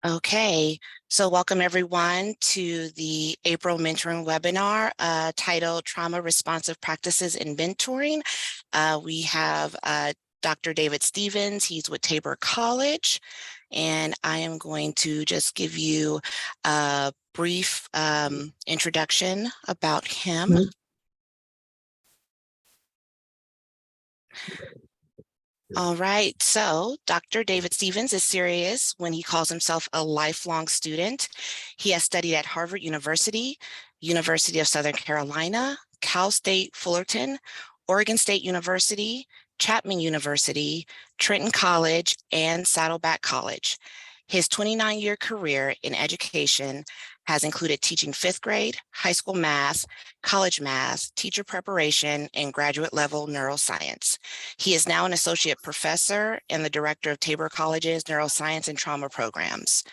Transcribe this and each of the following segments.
Okay, so welcome everyone to the April mentoring webinar titled Trauma Responsive Practices in Mentoring. We have Dr. David Stevens. He's with Tabor College, and I am going to just give you a brief introduction about him. All right, so Dr. David Stevens is serious when he calls himself a lifelong student. He has studied at Harvard University, University of Southern Carolina, Cal State Fullerton, Oregon State University, Chapman University, Trenton College, and Saddleback College. His 29-year career in education has included teaching 5th grade, high school math, college math, teacher preparation, and graduate level neuroscience. He is now an associate professor and the director of Tabor College's neuroscience and trauma programs.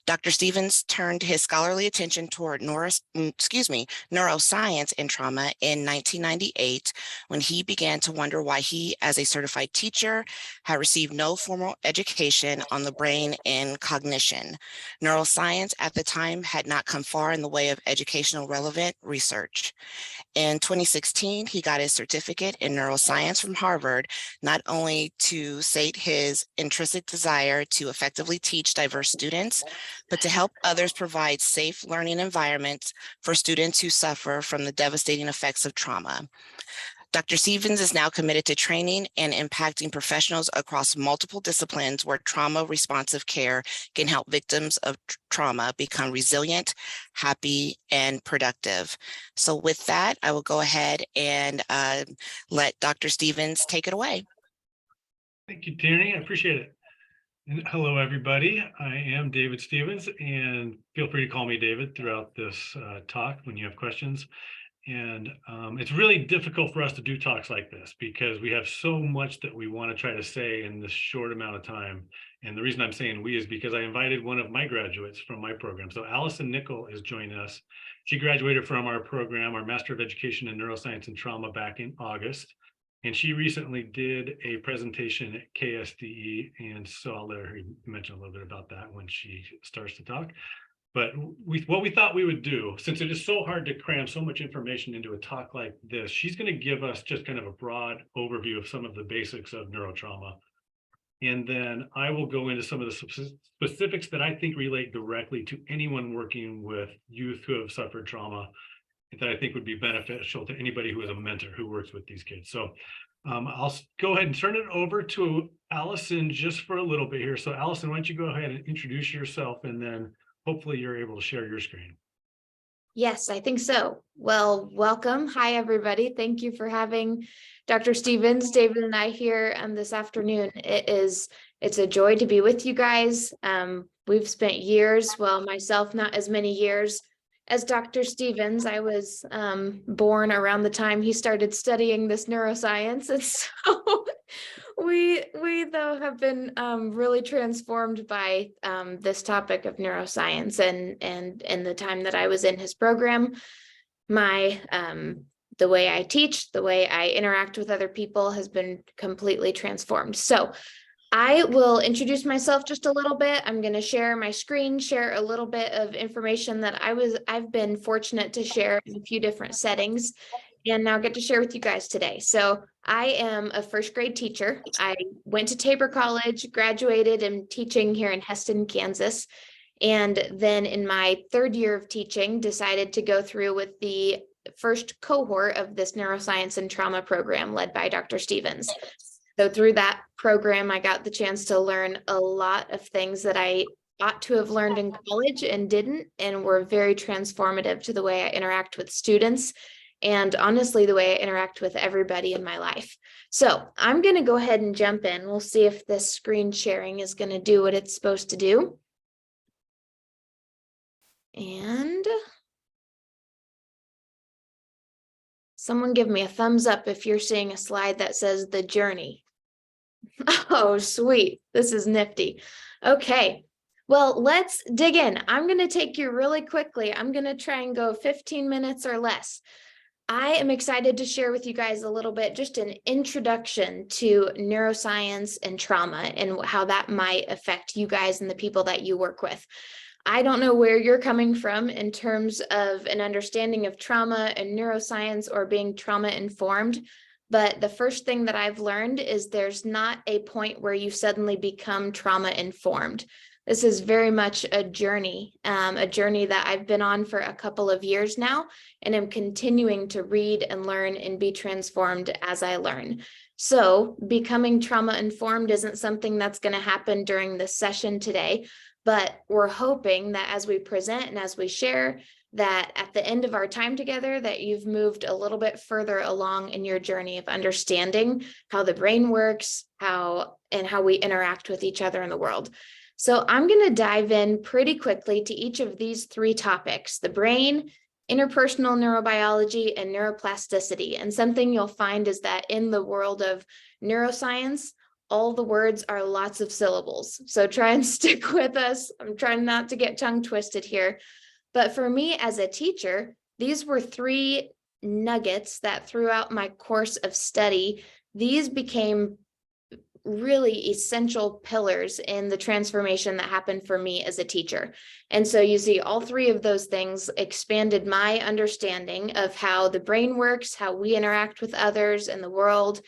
Dr. Stevens turned his scholarly attention toward neuroscience and trauma in 1998 when he began to wonder why he, as a certified teacher, had received no formal education on the brain and cognition. Neuroscience at the time had not come far in the way of educational relevant research. In 2016, he got his certificate in neuroscience from Harvard, not only to sate his intrinsic desire to effectively teach diverse students, but to help others provide safe learning environments for students who suffer from the devastating effects of trauma. Dr. Stevens is now committed to training and impacting professionals across multiple disciplines where trauma responsive care can help victims of trauma become resilient, happy, and productive. So with that, I will go ahead and let Dr. Stevens take it away. Thank you, Tierney. I appreciate it. And hello, everybody. I am David Stevens, and feel free to call me David throughout this talk when you have questions. And it's really difficult for us to do talks like this because we have so much that we want to try to say in this short amount of time. And the reason I'm saying we is because I invited one of my graduates from my program. So Allison Nickel is joining us. She graduated from our program, our Master of Education in Neuroscience and Trauma, back in August. And she recently did a presentation at KSDE. And so I'll let her mention a little bit about that when she starts to talk. But what we thought we would do, since it is so hard to cram so much information into a talk like this, she's going to give us just kind of a broad overview of some of the basics of neurotrauma. And then I will go into some of the specifics that I think relate directly to anyone working with youth who have suffered trauma that I think would be beneficial to anybody who is a mentor who works with these kids. So I'll go ahead and turn it over to Allison just for a little bit here. So Allison, why don't you go ahead and introduce yourself, and then hopefully you're able to share your screen. Yes, I think so. Well, welcome. Hi, everybody. Thank you for having Dr. Stevens, David, and I here this afternoon. It's a joy to be with you guys. We've spent years, well, myself, not as many years as Dr. Stevens. I was born around the time he started studying this neuroscience. And so we though have been really transformed by this topic of neuroscience, and the time that I was in his program. The way I teach, the way I interact with other people has been completely transformed. So I will introduce myself just a little bit. I'm going to share my screen, share a little bit of information that I've been fortunate to share in a few different settings, and now get to share with you guys today. So I am a first grade teacher. I went to Tabor College, graduated, and teaching here in Heston, Kansas. And then in my 3rd year of teaching, decided to go through with the first cohort of this neuroscience and trauma program led by Dr. Stevens. So through that program, I got the chance to learn a lot of things that I ought to have learned in college and didn't, and were very transformative to the way I interact with students, and honestly, the way I interact with everybody in my life. So I'm going to go ahead and jump in. We'll see if this screen sharing is going to do what it's supposed to do. And someone give me a thumbs up if you're seeing a slide that says the journey. Oh, sweet. This is nifty. Okay. Well, let's dig in. I'm going to take you really quickly. I'm going to try and go 15 minutes or less. I am excited to share with you guys a little bit, just an introduction to neuroscience and trauma and how that might affect you guys and the people that you work with. I don't know where you're coming from in terms of an understanding of trauma and neuroscience or being trauma informed, but the first thing that I've learned is there's not a point where you suddenly become trauma informed. This is very much a journey that I've been on for a couple of years now, and am continuing to read and learn and be transformed as I learn. So becoming trauma informed isn't something that's going to happen during this session today, but we're hoping that as we present and as we share, that at the end of our time together, that you've moved a little bit further along in your journey of understanding how the brain works, how we interact with each other in the world. So I'm going to dive in pretty quickly to each of these three topics: the brain, interpersonal neurobiology, and neuroplasticity. And something you'll find is that in the world of neuroscience, all the words are lots of syllables. So try and stick with us. I'm trying not to get tongue twisted here. But for me as a teacher, these were three nuggets that throughout my course of study, these became really essential pillars in the transformation that happened for me as a teacher. And so you see all three of those things expanded my understanding of how the brain works, how we interact with others in the world.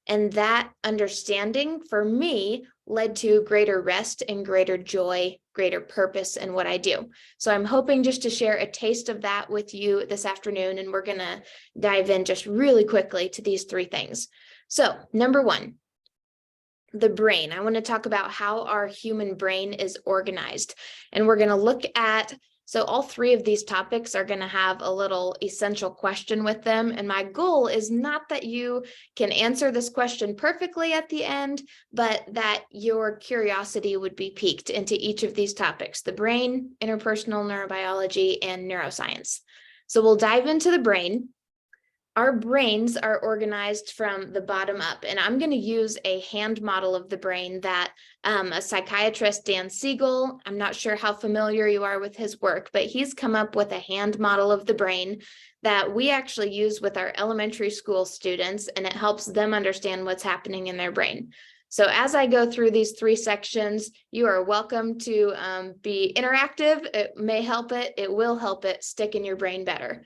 And that understanding for me led to greater rest and greater joy, greater purpose in what I do. So I'm hoping just to share a taste of that with you this afternoon. And we're going to dive in just really quickly to these three things. So number one, the brain. I want to talk about how our human brain is organized. And we're going to look at, so all three of these topics are going to have a little essential question with them. And my goal is not that you can answer this question perfectly at the end, but that your curiosity would be piqued into each of these topics: the brain, interpersonal neurobiology, and neuroscience. So we'll dive into the brain. Our brains are organized from the bottom up, and I'm going to use a hand model of the brain that a psychiatrist, Dan Siegel, I'm not sure how familiar you are with his work, but he's come up with a hand model of the brain that we actually use with our elementary school students, and it helps them understand what's happening in their brain. So as I go through these three sections, you are welcome to be interactive. It may help it. It will help it stick in your brain better.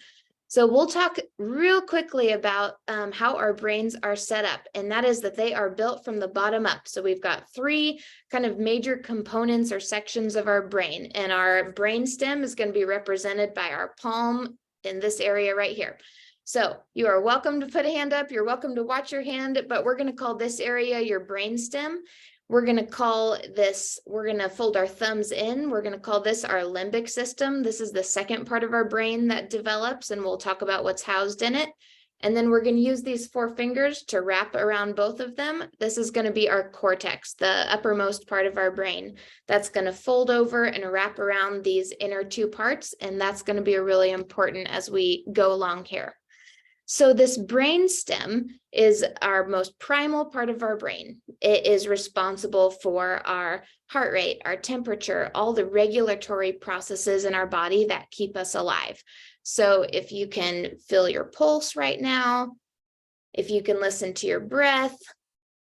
So we'll talk real quickly about how our brains are set up, and that is that they are built from the bottom up. So we've got three kind of major components or sections of our brain, and our brain stem is going to be represented by our palm in this area right here. So you are welcome to put a hand up. You're welcome to watch your hand, but we're going to call this area your brain stem. We're going to call this, we're going to fold our thumbs in. We're going to call this our limbic system. This is the second part of our brain that develops, and we'll talk about what's housed in it. And then we're going to use these four fingers to wrap around both of them. This is going to be our cortex, the uppermost part of our brain. That's going to fold over and wrap around these inner two parts. And that's going to be really important as we go along here. So this brain stem is our most primal part of our brain. It is responsible for our heart rate, our temperature, all the regulatory processes in our body that keep us alive. So if you can feel your pulse right now, if you can listen to your breath,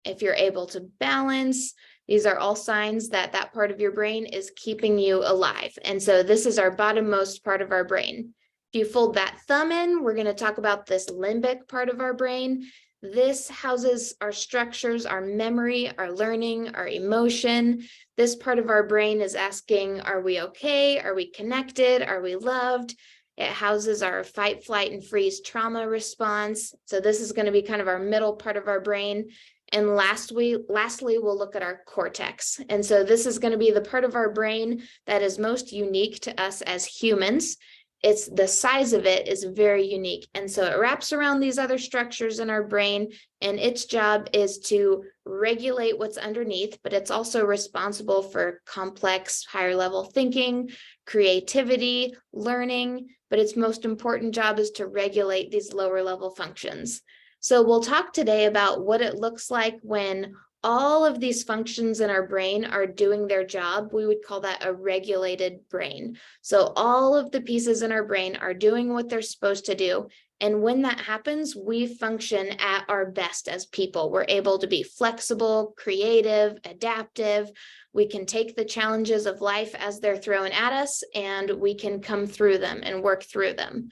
if you're able to balance, these are all signs that that part of your brain is keeping you alive. And so this is our bottommost part of our brain. If you fold that thumb in, we're going to talk about this limbic part of our brain. This houses our structures, our memory, our learning, our emotion. This part of our brain is asking, are we okay? Are we connected? Are we loved? It houses our fight, flight, and freeze trauma response. So this is going to be kind of our middle part of our brain. And lastly, we'll look at our cortex. And so this is going to be the part of our brain that is most unique to us as humans. It's the size of it is very unique. And so it wraps around these other structures in our brain, and its job is to regulate what's underneath, but it's also responsible for complex, higher level thinking, creativity, learning, but its most important job is to regulate these lower level functions. So we'll talk today about what it looks like when all of these functions in our brain are doing their job, we would call that a regulated brain. So all of the pieces in our brain are doing what they're supposed to do. And when that happens, we function at our best as people. We're able to be flexible, creative, adaptive. We can take the challenges of life as they're thrown at us, and we can come through them and work through them.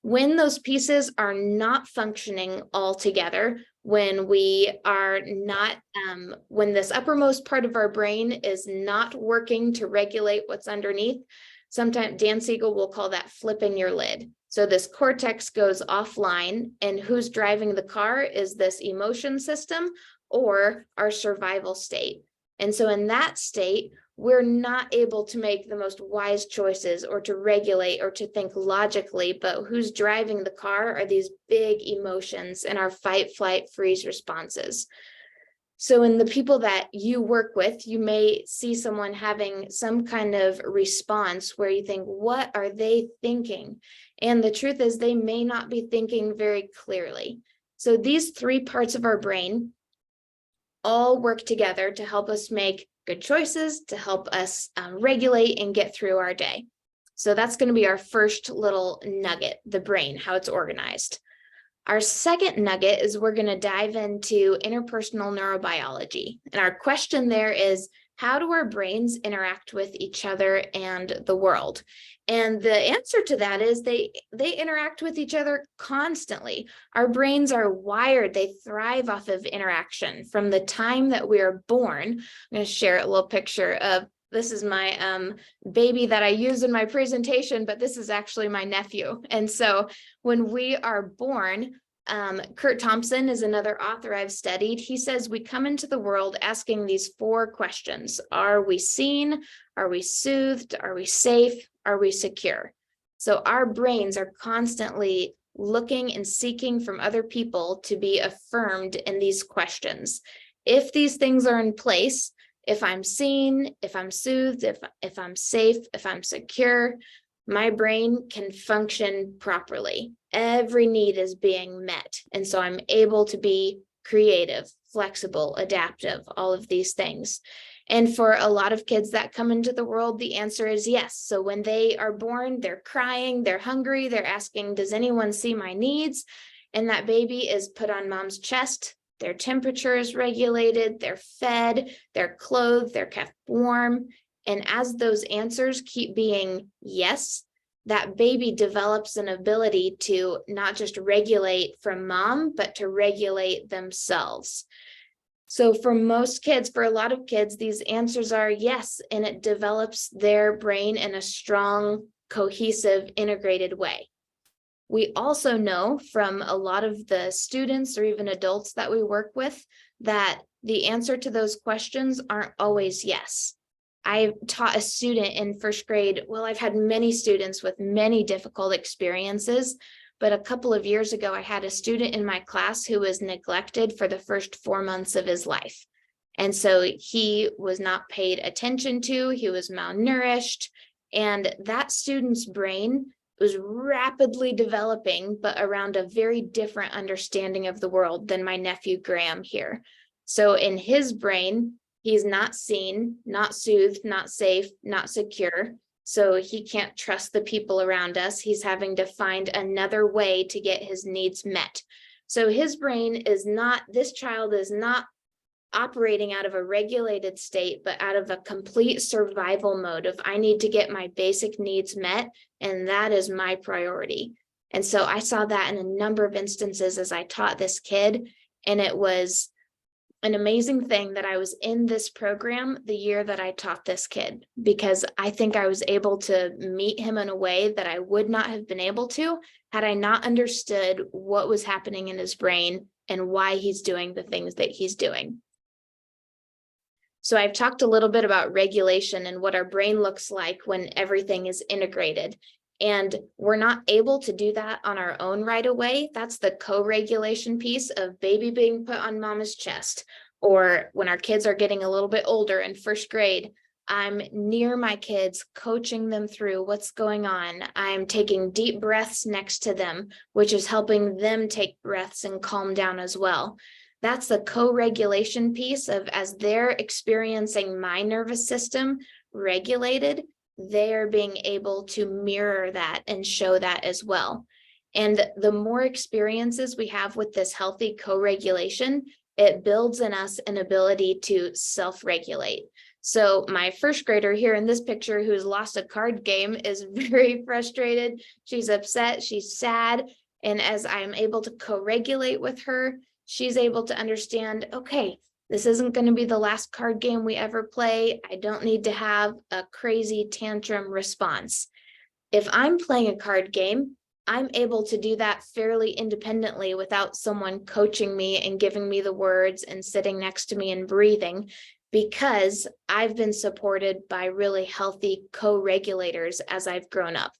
When those pieces are not functioning all together, when we are not, when this uppermost part of our brain is not working to regulate what's underneath, sometimes Dan Siegel will call that flipping your lid. So this cortex goes offline, and who's driving the car is this emotion system or our survival state. And so in that state, we're not able to make the most wise choices or to regulate or to think logically, but who's driving the car are these big emotions and our fight, flight, freeze responses. So in the people that you work with, you may see someone having some kind of response where you think, what are they thinking? And the truth is they may not be thinking very clearly. So these three parts of our brain all work together to help us make good choices, to help us regulate and get through our day. So that's going to be our first little nugget, the brain, how it's organized. Our second nugget is we're going to dive into interpersonal neurobiology. And our question there is, how do our brains interact with each other and the world? And the answer to that is they interact with each other constantly. Our brains are wired. They thrive off of interaction from the time that we are born. I'm going to share a little picture of, this is my baby that I use in my presentation, but this is actually my nephew. And so when we are born, Kurt Thompson is another author I've studied. He says we come into the world asking these 4 questions. Are we seen? Are we soothed? Are we safe? Are we secure? So our brains are constantly looking and seeking from other people to be affirmed in these questions. If these things are in place, if I'm seen, if I'm soothed, if I'm safe, if I'm secure, my brain can function properly. Every need is being met. And so I'm able to be creative, flexible, adaptive, all of these things. And for a lot of kids that come into the world, the answer is yes. So when they are born, they're crying, they're hungry, they're asking, does anyone see my needs? And that baby is put on mom's chest. Their temperature is regulated, they're fed, they're clothed, they're kept warm. And as those answers keep being yes, that baby develops an ability to not just regulate from mom, but to regulate themselves. So for most kids, for a lot of kids, these answers are yes, and it develops their brain in a strong, cohesive, integrated way. We also know from a lot of the students or even adults that we work with that the answer to those questions aren't always yes. I taught a student in first grade. Well, I've had many students with many difficult experiences, but a couple of years ago, I had a student in my class who was neglected for the first 4 months of his life. And so he was not paid attention to, he was malnourished, and that student's brain was rapidly developing, but around a very different understanding of the world than my nephew Graham here. So in his brain, he's not seen, not soothed, not safe, not secure. So he can't trust the people around us. He's having to find another way to get his needs met. So his brain is not, this child is not operating out of a regulated state, but out of a complete survival mode of I need to get my basic needs met, and that is my priority. And so I saw that in a number of instances as I taught this kid, and it was an amazing thing that I was in this program the year that I taught this kid, because I think I was able to meet him in a way that I would not have been able to had I not understood what was happening in his brain and why he's doing the things that he's doing. So I've talked a little bit about regulation and what our brain looks like when everything is integrated. And we're not able to do that on our own right away. That's the co-regulation piece of baby being put on mama's chest. Or when our kids are getting a little bit older in first grade, I'm near my kids, coaching them through what's going on. I'm taking deep breaths next to them, which is helping them take breaths and calm down as well. That's the co-regulation piece of, as they're experiencing my nervous system regulated, they're being able to mirror that and show that as well. And the more experiences we have with this healthy co-regulation, it builds in us an ability to self-regulate. So my first grader here in this picture, who's lost a card game, is very frustrated. She's upset, she's sad. And as I'm able to co-regulate with her, she's able to understand, okay, this isn't going to be the last card game we ever play. I don't need to have a crazy tantrum response. If I'm playing a card game, I'm able to do that fairly independently without someone coaching me and giving me the words and sitting next to me and breathing, because I've been supported by really healthy co-regulators as I've grown up.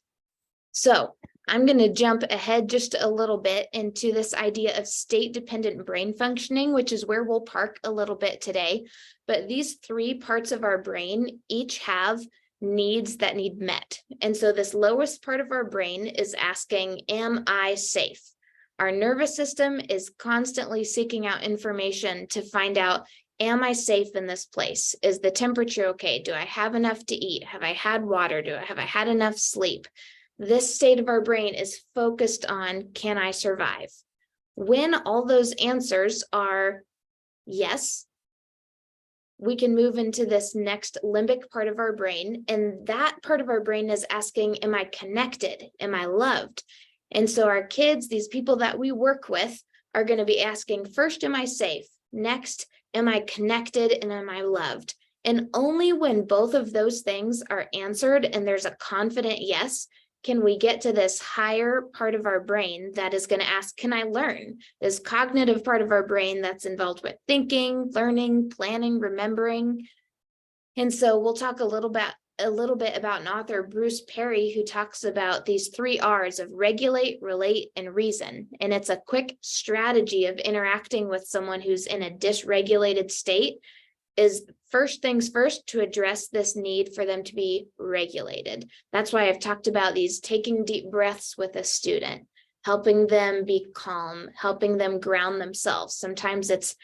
So I'm going to jump ahead just a little bit into this idea of state-dependent brain functioning, which is where we'll park a little bit today. But these three parts of our brain each have needs that need met. And so this lowest part of our brain is asking, am I safe? Our nervous system is constantly seeking out information to find out, am I safe in this place? Is the temperature okay? Do I have enough to eat? Have I had water? Have I had enough sleep? This state of our brain is focused on, can I survive? When all those answers are yes, we can move into this next limbic part of our brain. And that part of our brain is asking, am I connected? Am I loved? And so our kids, these people that we work with, are going to be asking, first, am I safe? Next, am I connected and am I loved? And only when both of those things are answered and there's a confident yes, can we get to this higher part of our brain that is going to ask, can I learn? This cognitive part of our brain that's involved with thinking, learning, planning, remembering. And so we'll talk a little bit about an author, Bruce Perry, who talks about these 3 R's of regulate, relate, and reason. And it's a quick strategy of interacting with someone who's in a dysregulated state, is first things first to address this need for them to be regulated. That's why I've talked about these taking deep breaths with a student, helping them be calm, helping them ground themselves. Sometimes it's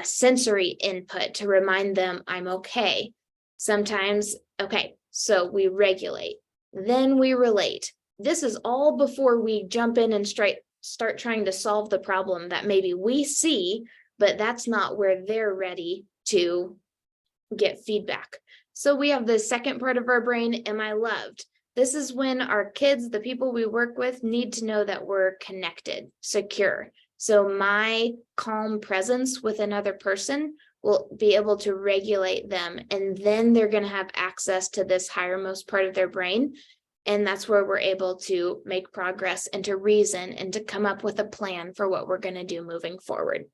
sensory input to remind them I'm okay. Sometimes, okay, so we regulate, then we relate. This is all before we jump in and start trying to solve the problem that maybe we see, but that's not where they're ready to get feedback. So we have the second part of our brain, am I loved? This is when our kids, the people we work with, need to know that we're connected, secure. So my calm presence with another person will be able to regulate them, and then they're going to have access to this highermost part of their brain. And that's where we're able to make progress and to reason and to come up with a plan for what we're going to do moving forward.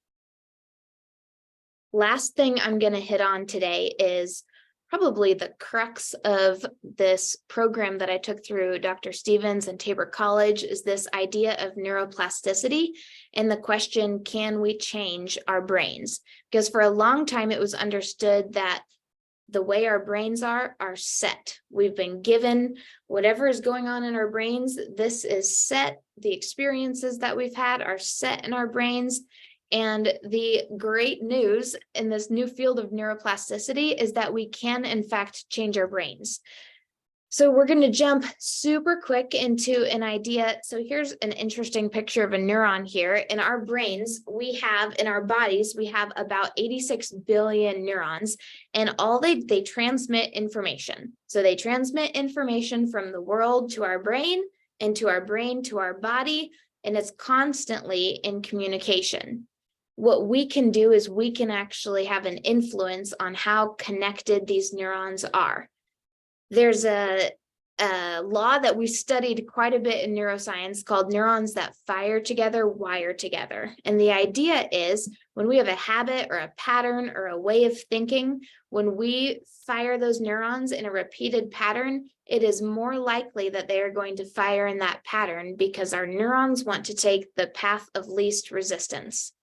Last thing I'm going to hit on today is probably the crux of this program that I took through Dr. Stevens and Tabor College, is this idea of neuroplasticity and the question, can we change our brains? Because for a long time, it was understood that the way our brains are set. We've been given whatever is going on in our brains. This is set. The experiences that we've had are set in our brains. And the great news in this new field of neuroplasticity is that we can, in fact, change our brains. So we're going to jump super quick into an idea. So here's an interesting picture of a neuron here. In our brains, we have, in our bodies, we have about 86 billion neurons, and all they transmit information. So they transmit information from the world to our brain, and to our brain to our body, and it's constantly in communication. What we can do is we can actually have an influence on how connected these neurons are. There's a law that we studied quite a bit in neuroscience called neurons that fire together, wire together. And the idea is when we have a habit or a pattern or a way of thinking, when we fire those neurons in a repeated pattern, it is more likely that they are going to fire in that pattern because our neurons want to take the path of least resistance.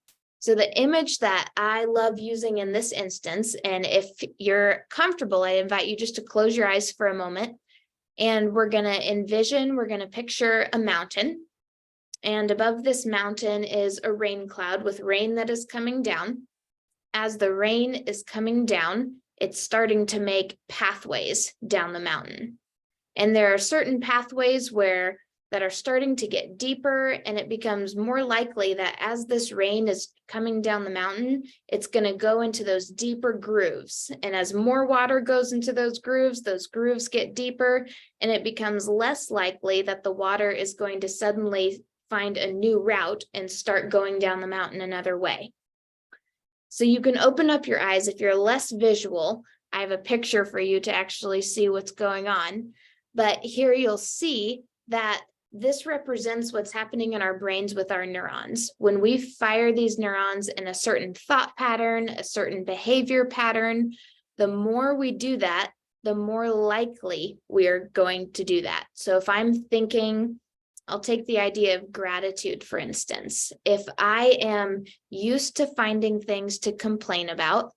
So the image that I love using in this instance, and if you're comfortable, I invite you just to close your eyes for a moment, and we're going to picture a mountain. And above this mountain is a rain cloud with rain that is coming down. As the rain is coming down, it's starting to make pathways down the mountain. And there are certain pathways that are starting to get deeper, and it becomes more likely that as this rain is coming down the mountain, it's going to go into those deeper grooves. And as more water goes into those grooves get deeper, and it becomes less likely that the water is going to suddenly find a new route and start going down the mountain another way. So you can open up your eyes. If you're less visual, I have a picture for you to actually see what's going on. But here you'll see that this represents what's happening in our brains with our neurons. When we fire these neurons in a certain thought pattern, a certain behavior pattern, the more we do that, the more likely we are going to do that. So if I'm thinking, I'll take the idea of gratitude, for instance. If I am used to finding things to complain about,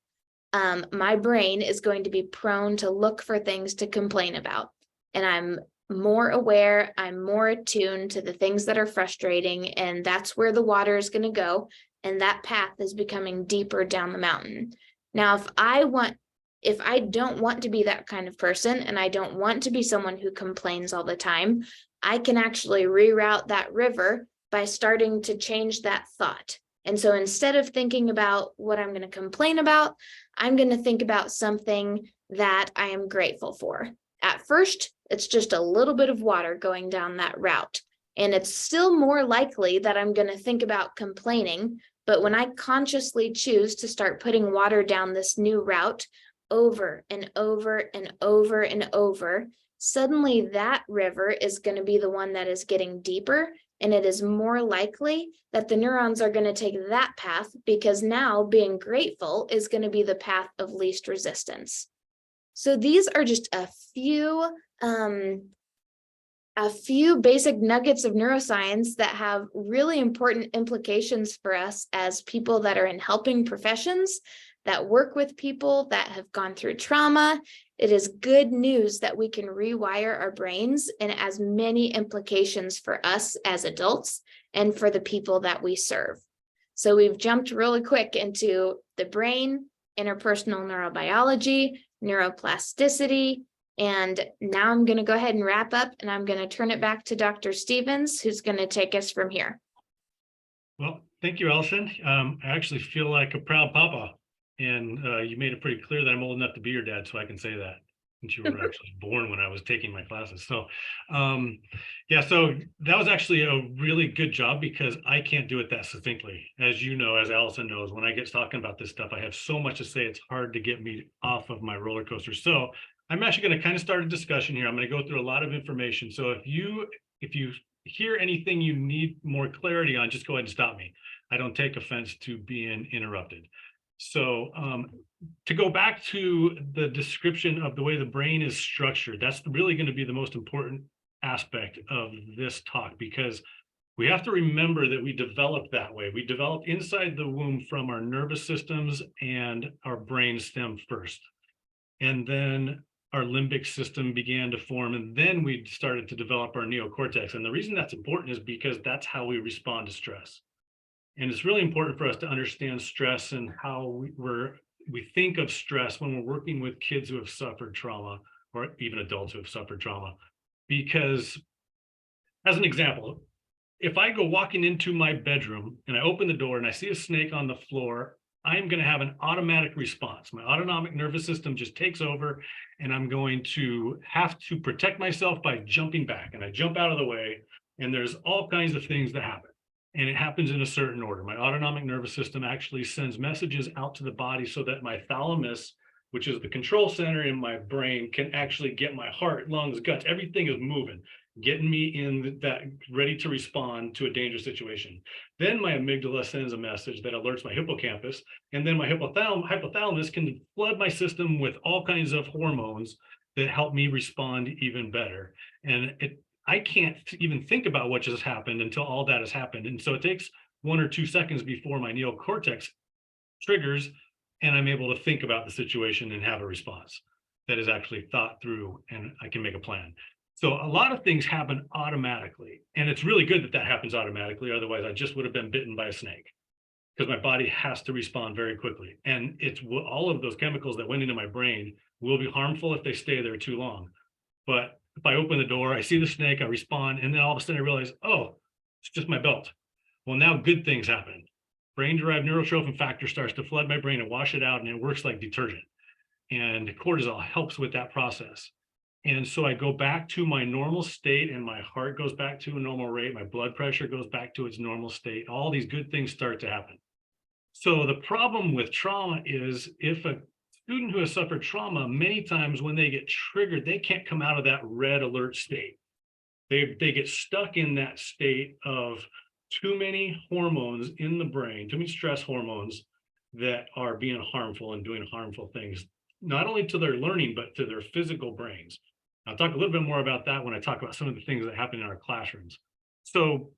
my brain is going to be prone to look for things to complain about. And I'm more aware, I'm more attuned to the things that are frustrating, and that's where the water is going to go. And that path is becoming deeper down the mountain. Now, if I don't want to be that kind of person, and I don't want to be someone who complains all the time, I can actually reroute that river by starting to change that thought. And so instead of thinking about what I'm going to complain about, I'm going to think about something that I am grateful for. At first, it's just a little bit of water going down that route. And it's still more likely that I'm going to think about complaining. But when I consciously choose to start putting water down this new route over and over and over and over, suddenly that river is going to be the one that is getting deeper. And it is more likely that the neurons are going to take that path, because now being grateful is going to be the path of least resistance. So these are just a few basic nuggets of neuroscience that have really important implications for us as people that are in helping professions, that work with people that have gone through trauma. It is good news that we can rewire our brains, and it has many implications for us as adults and for the people that we serve. So we've jumped really quick into the brain, interpersonal neurobiology, neuroplasticity, and now I'm going to go ahead and wrap up, and I'm going to turn it back to Dr. Stevens, who's going to take us from here. Well, thank you, Allison. I actually feel like a proud papa, and you made it pretty clear that I'm old enough to be your dad, so I can say that, since you were actually born when I was taking my classes. So yeah, so that was actually a really good job, because I can't do it that succinctly. As you know, as Allison knows, when I get talking about this stuff, I have so much to say, it's hard to get me off of my roller coaster. So I'm actually going to kind of start a discussion here. I'm going to go through a lot of information. So if you hear anything you need more clarity on, just go ahead and stop me. I don't take offense to being interrupted. So to go back to the description of the way the brain is structured, that's really going to be the most important aspect of this talk, because we have to remember that we develop that way. We develop inside the womb from our nervous systems and our brain stem first. And then our limbic system began to form, and then we started to develop our neocortex. And the reason that's important is because that's how we respond to stress. And it's really important for us to understand stress and how we think of stress when we're working with kids who have suffered trauma, or even adults who have suffered trauma. Because, as an example, if I go walking into my bedroom and I open the door and I see a snake on the floor, I'm going to have an automatic response. My autonomic nervous system just takes over, and I'm going to have to protect myself by jumping back. And I jump out of the way, and there's all kinds of things that happen. And it happens in a certain order. My autonomic nervous system actually sends messages out to the body so that my thalamus, which is the control center in my brain, can actually get my heart, lungs, guts, everything is moving, getting me in that ready to respond to a dangerous situation. Then my amygdala sends a message that alerts my hippocampus, and then my hypothalamus can flood my system with all kinds of hormones that help me respond even better. And I can't even think about what just happened until all that has happened. And so it takes 1 or 2 seconds before my neocortex triggers, and I'm able to think about the situation and have a response that is actually thought through, and I can make a plan. So a lot of things happen automatically, and it's really good that that happens automatically. Otherwise, I just would have been bitten by a snake, because my body has to respond very quickly. And it's all of those chemicals that went into my brain will be harmful if they stay there too long. But if I open the door, I see the snake, I respond, and then all of a sudden I realize, oh, it's just my belt. Well, now good things happen. Brain-derived neurotrophin factor starts to flood my brain and wash it out, and it works like detergent. And cortisol helps with that process. And so I go back to my normal state, and my heart goes back to a normal rate. My blood pressure goes back to its normal state. All these good things start to happen. So the problem with trauma is, if a student who has suffered trauma, many times when they get triggered, they can't come out of that red alert state. They get stuck in that state of too many hormones in the brain, too many stress hormones that are being harmful and doing harmful things, not only to their learning, but to their physical brains. I'll talk a little bit more about that when I talk about some of the things that happen in our classrooms. So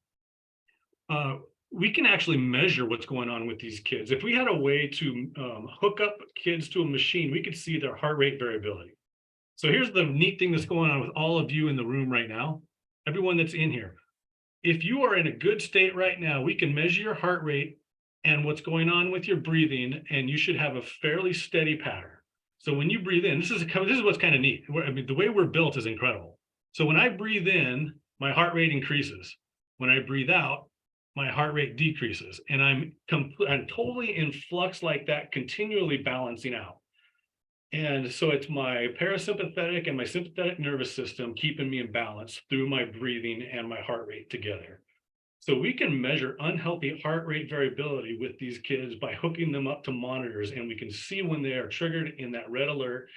we can actually measure what's going on with these kids. If we had a way to hook up kids to a machine, we could see their heart rate variability. So here's the neat thing that's going on with all of you in the room right now, everyone that's in here. If you are in a good state right now, we can measure your heart rate and what's going on with your breathing, and you should have a fairly steady pattern. So when you breathe in, this is what's kind of neat. I mean, the way we're built is incredible. So when I breathe in, my heart rate increases. When I breathe out, my heart rate decreases, and I'm totally in flux like that, continually balancing out. And so it's my parasympathetic and my sympathetic nervous system keeping me in balance through my breathing and my heart rate together. So we can measure unhealthy heart rate variability with these kids by hooking them up to monitors, and we can see when they are triggered in that red alert.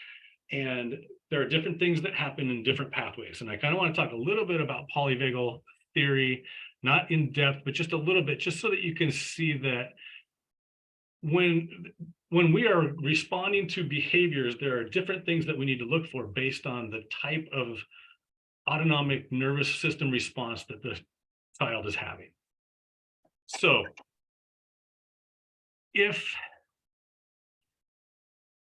And there are different things that happen in different pathways. And I kind of want to talk a little bit about polyvagal theory, not in depth, but just a little bit, just so that you can see that when we are responding to behaviors, there are different things that we need to look for based on the type of autonomic nervous system response that the child is having. So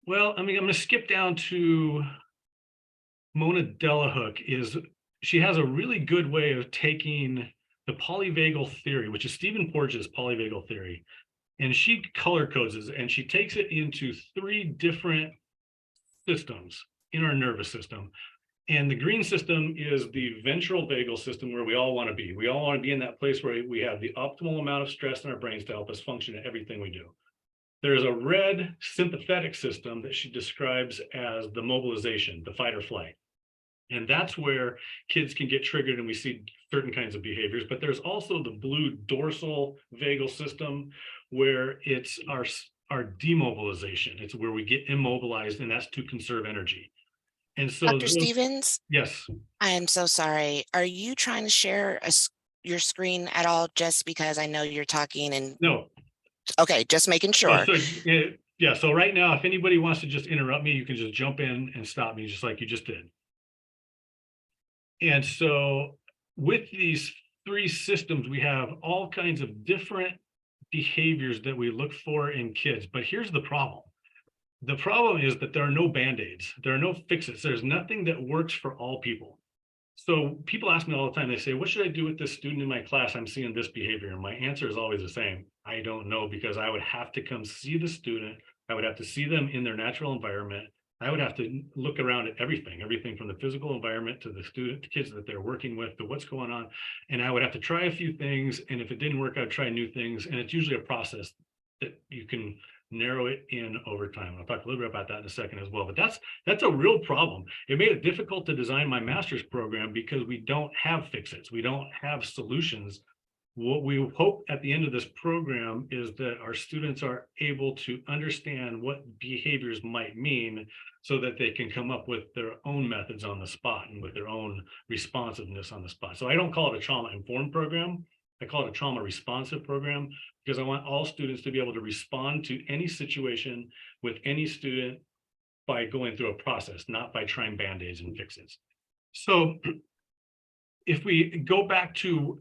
I'm going to skip down to Mona Delahook. She has a really good way of taking the polyvagal theory, which is Stephen Porges' polyvagal theory, and she color codes it, and she takes it into 3 different systems in our nervous system. And the green system is the ventral vagal system, where we all want to be. We all want to be in that place where we have the optimal amount of stress in our brains to help us function in everything we do. There's a red sympathetic system that she describes as the mobilization, the fight or flight. And that's where kids can get triggered and we see certain kinds of behaviors. But there's also the blue dorsal vagal system, where it's our demobilization. It's where we get immobilized, and that's to conserve energy. And so Dr. Stevens, yes. I am so sorry. Are you trying to share your screen at all, just because I know you're talking? And No. Okay, just making sure. So right now, if anybody wants to just interrupt me, you can just jump in and stop me, just like you just did. And so with these 3 systems, we have all kinds of different behaviors that we look for in kids. But here's the problem. The problem is that there are no band-aids. There are no fixes. There's nothing that works for all people. So people ask me all the time, they say, what should I do with this student in my class? I'm seeing this behavior. And my answer is always the same. I don't know, because I would have to come see the student. I would have to see them in their natural environment. I would have to look around at everything from the physical environment to the kids that they're working with, to what's going on. And I would have to try a few things. And if it didn't work, I'd try new things. And it's usually a process that you can narrow it in over time. I'll talk a little bit about that in a second as well. But that's a real problem. It made it difficult to design my master's program, because we don't have fix-its. We don't have solutions. What we hope at the end of this program is that our students are able to understand what behaviors might mean, so that they can come up with their own methods on the spot and with their own responsiveness on the spot. So I don't call it a trauma-informed program. I call it a trauma-responsive program, because I want all students to be able to respond to any situation with any student by going through a process, not by trying band-aids and fixes. So if we go back to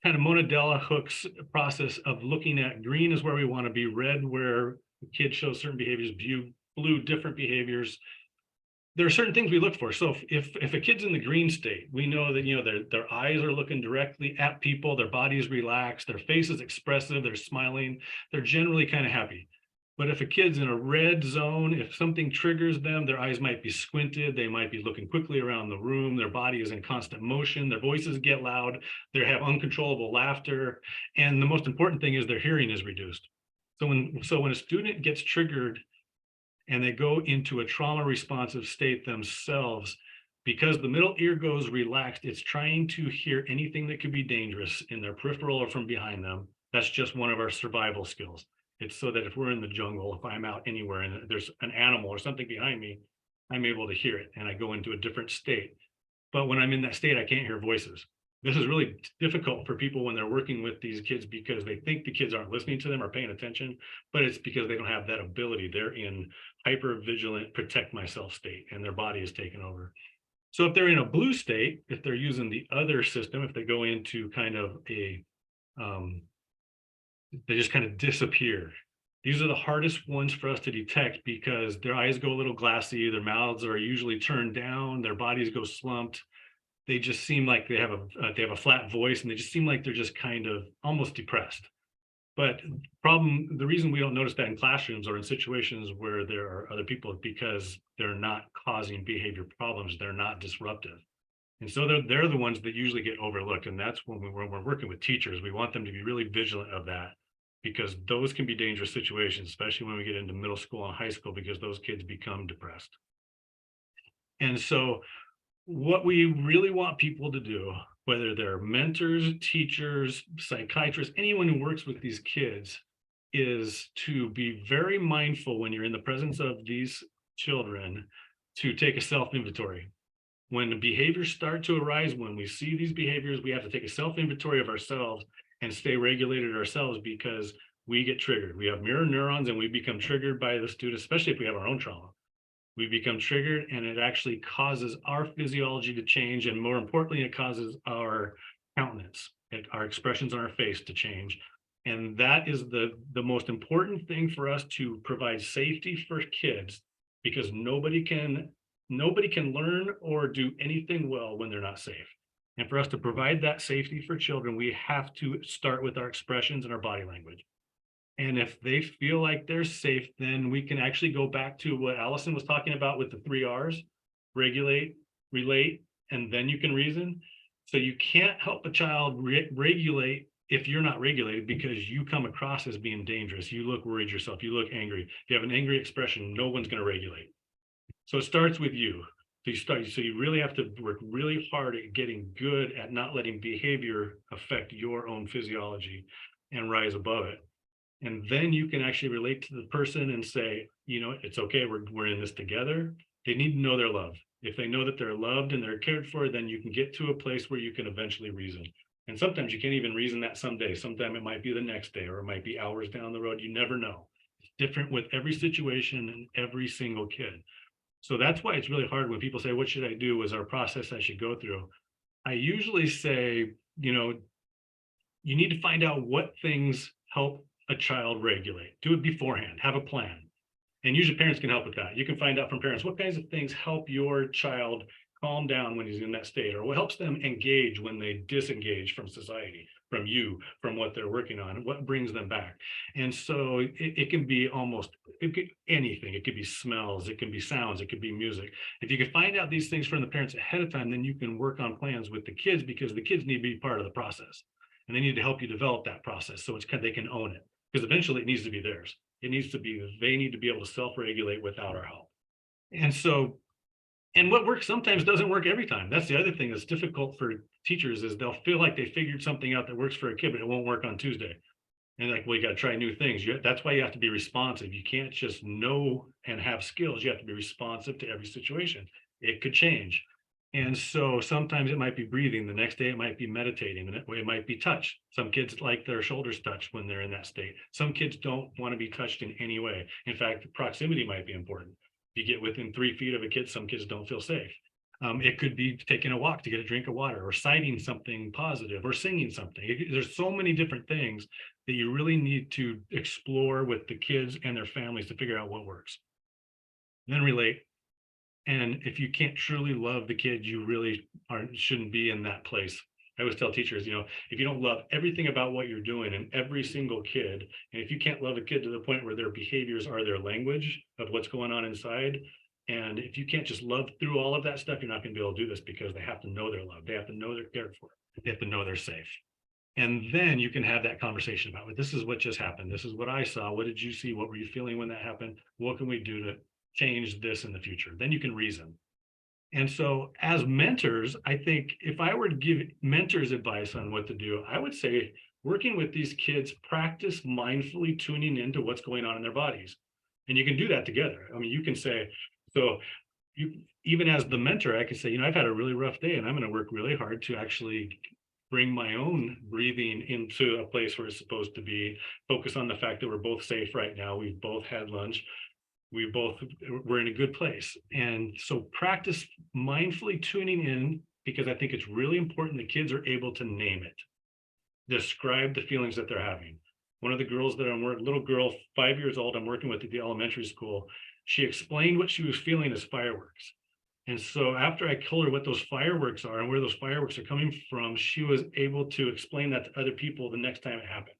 kind of Mona Delahook's process of looking at green is where we want to be, red where the kid shows certain behaviors, blue different behaviors. there are certain things we look for. So if a kid's in the green state, we know that, you know, their eyes are looking directly at people, their body is relaxed, their face is expressive, they're smiling, they're generally kind of happy. But if a kid's in a red zone, if something triggers them, their eyes might be squinted, they might be looking quickly around the room, their body is in constant motion, their voices get loud, they have uncontrollable laughter, and the most important thing is their hearing is reduced. So when a student gets triggered and they go into a trauma responsive state themselves, because the middle ear goes relaxed, it's trying to hear anything that could be dangerous in their peripheral or from behind them. That's just one of our survival skills. It's so that if we're in the jungle, if I'm out anywhere and there's an animal or something behind me, I'm able to hear it and I go into a different state. But when I'm in that state, I can't hear voices. This is really difficult for people when they're working with these kids because they think the kids aren't listening to them or paying attention, but it's because they don't have that ability. They're in hyper vigilant, protect myself state, and their body is taken over. So if they're in a blue state, if they're using the other system, if they go into kind of a, they just kind of disappear. These are the hardest ones for us to detect because their eyes go a little glassy, their mouths are usually turned down, their bodies go slumped. They just seem like they have a flat voice, and they just seem like they're just kind of almost depressed. But the reason we don't notice that in classrooms or in situations where there are other people is because they're not causing behavior problems, they're not disruptive. And so they're the ones that usually get overlooked. And that's when we're working with teachers, we want them to be really vigilant of that, because those can be dangerous situations, especially when we get into middle school and high school, because those kids become depressed. And so what we really want people to do, whether they're mentors, teachers, psychiatrists, anyone who works with these kids, is to be very mindful when you're in the presence of these children to take a self-inventory. When the behaviors start to arise, when we see these behaviors, we have to take a self-inventory of ourselves and stay regulated ourselves, because we get triggered. We have mirror neurons and we become triggered by the student, especially if we have our own trauma. We become triggered and it actually causes our physiology to change. And more importantly, it causes our countenance, our expressions on our face to change. And that is the most important thing for us to provide safety for kids, because nobody can learn or do anything well when they're not safe. And for us to provide that safety for children, we have to start with our expressions and our body language. And if they feel like they're safe, then we can actually go back to what Allison was talking about with the 3 R's: regulate, relate, and then you can reason. So you can't help a child regulate if you're not regulated, because you come across as being dangerous. You look worried yourself, you look angry. If you have an angry expression, no one's going to regulate. So it starts with you. So you really have to work really hard at getting good at not letting behavior affect your own physiology and rise above it. And then you can actually relate to the person and say, you know, it's okay, we're in this together. They need to know they're loved. If they know that they're loved and they're cared for, then you can get to a place where you can eventually reason. And sometimes you can't even reason that someday. Sometime it might be the next day, or it might be hours down the road. You never know. It's different with every situation and every single kid. So that's why it's really hard when people say, what should I do? Is our process I should go through? I usually say, you know, you need to find out what things help a child regulate. Do it beforehand, have a plan. And usually parents can help with that. You can find out from parents what kinds of things help your child calm down when he's in that state, or what helps them engage when they disengage from society, from you, from what they're working on, what brings them back. And so it can be anything. It could be smells, it can be sounds, it could be music. If you can find out these things from the parents ahead of time, then you can work on plans with the kids, because the kids need to be part of the process. And they need to help you develop that process so they can own it, because eventually it needs to be theirs. They need to be able to self-regulate without our help. And so, and what works sometimes doesn't work every time. That's the other thing that's difficult for teachers, is they'll feel like they figured something out that works for a kid, but it won't work on Tuesday. And like, well, you got to try new things. That's why you have to be responsive. You can't just know and have skills. You have to be responsive to every situation. It could change. And so sometimes it might be breathing. The next day it might be meditating. And it might be touch. Some kids like their shoulders touched when they're in that state. Some kids don't want to be touched in any way. In fact, proximity might be important. If you get within 3 feet of a kid, some kids don't feel safe. It could be taking a walk to get a drink of water, or citing something positive, or singing something. There's so many different things that you really need to explore with the kids and their families to figure out what works. Then relate. And if you can't truly love the kid, you really shouldn't be in that place. I always tell teachers, if you don't love everything about what you're doing and every single kid, and if you can't love a kid to the point where their behaviors are their language of what's going on inside, and if you can't just love through all of that stuff, you're not going to be able to do this, because they have to know they're loved. They have to know they're cared for. They have to know they're safe. And then you can have that conversation about, this is what just happened. This is what I saw. What did you see? What were you feeling when that happened? What can we do to change this in the future? Then you can reason. And so as mentors, I think if I were to give mentors advice on what to do, I would say working with these kids, practice mindfully tuning into what's going on in their bodies. And you can do that together. I mean, you can say, so you, even as the mentor, I can say, I've had a really rough day and I'm going to work really hard to actually bring my own breathing into a place where it's supposed to be, focus on the fact that we're both safe right now. We've both had lunch. We're in a good place. And so practice mindfully tuning in, because I think it's really important that kids are able to name it, describe the feelings that they're having. One of the girls that little girl, 5 years old, I'm working with at the elementary school, she explained what she was feeling as fireworks. And so after I told her what those fireworks are and where those fireworks are coming from, she was able to explain that to other people the next time it happened.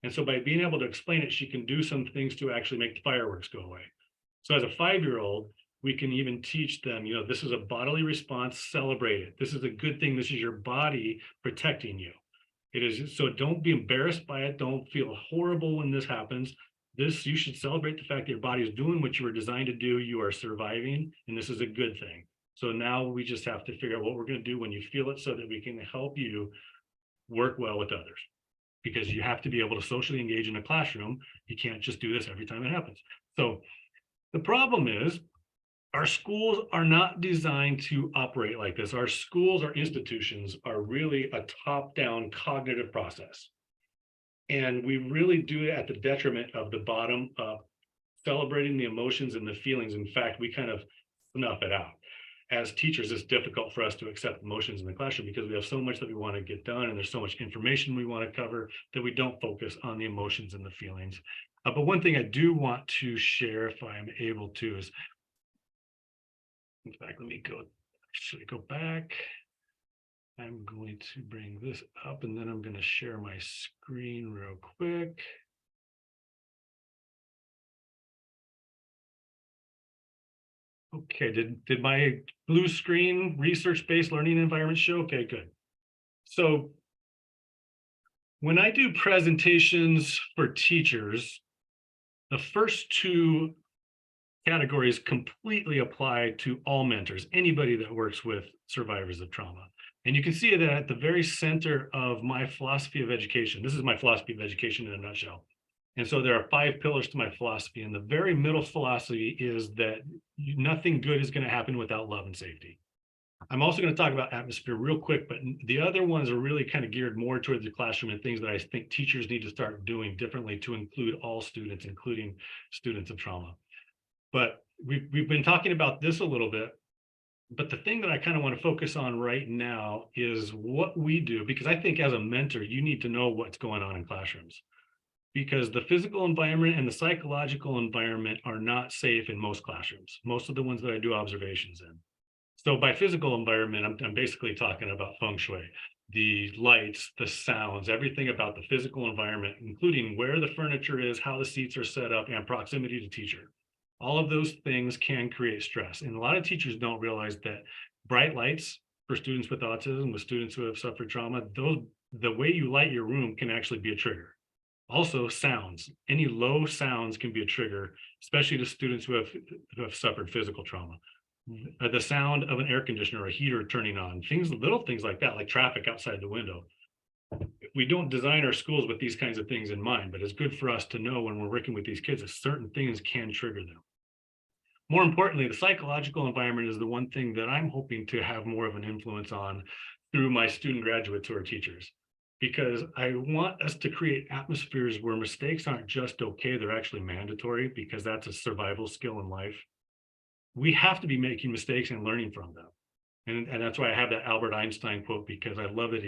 And so by being able to explain it, she can do some things to actually make the fireworks go away. So as a 5-year-old, we can even teach them, this is a bodily response, celebrate it. This is a good thing. This is your body protecting you. It is, so don't be embarrassed by it. Don't feel horrible when this happens. You should celebrate the fact that your body is doing what you were designed to do. You are surviving, and this is a good thing. So now we just have to figure out what we're going to do when you feel it, so that we can help you work well with others. Because you have to be able to socially engage in a classroom. You can't just do this every time it happens. So the problem is, our schools are not designed to operate like this. Our schools, our institutions are really a top-down cognitive process. And we really do it at the detriment of the bottom up, celebrating the emotions and the feelings. In fact, we kind of snuff it out. As teachers, it's difficult for us to accept emotions in the classroom because we have so much that we want to get done, and there's so much information we want to cover that we don't focus on the emotions and the feelings. But one thing I do want to share, if I'm able to, is, in fact, let me go back. I'm going to bring this up, and then I'm going to share my screen real quick. Okay, did my blue screen research-based learning environment show? Okay, good. So when I do presentations for teachers, the first two categories completely apply to all mentors, anybody that works with survivors of trauma. And you can see that at the very center of my philosophy of education. This is my philosophy of education in a nutshell. And so there are 5 pillars to my philosophy. And the very middle philosophy is that nothing good is going to happen without love and safety. I'm also going to talk about atmosphere real quick, but the other ones are really kind of geared more towards the classroom and things that I think teachers need to start doing differently to include all students, including students of trauma. But we've been talking about this a little bit. But the thing that I kind of want to focus on right now is what we do, because I think as a mentor, you need to know what's going on in classrooms, because the physical environment and the psychological environment are not safe in most classrooms, most of the ones that I do observations in. So by physical environment, I'm basically talking about feng shui, the lights, the sounds, everything about the physical environment, including where the furniture is, how the seats are set up, and proximity to teacher. All of those things can create stress. And a lot of teachers don't realize that bright lights for students with autism, with students who have suffered trauma, the way you light your room can actually be a trigger. Also, sounds, any low sounds can be a trigger, especially to students who have suffered physical trauma. The sound of an air conditioner or a heater turning on, little things like that, like traffic outside the window. We don't design our schools with these kinds of things in mind, but it's good for us to know when we're working with these kids that certain things can trigger them. More importantly, the psychological environment is the one thing that I'm hoping to have more of an influence on through my student graduates who are teachers, because I want us to create atmospheres where mistakes aren't just okay, they're actually mandatory, because that's a survival skill in life. We have to be making mistakes and learning from them. And that's why I have that Albert Einstein quote, because I love it.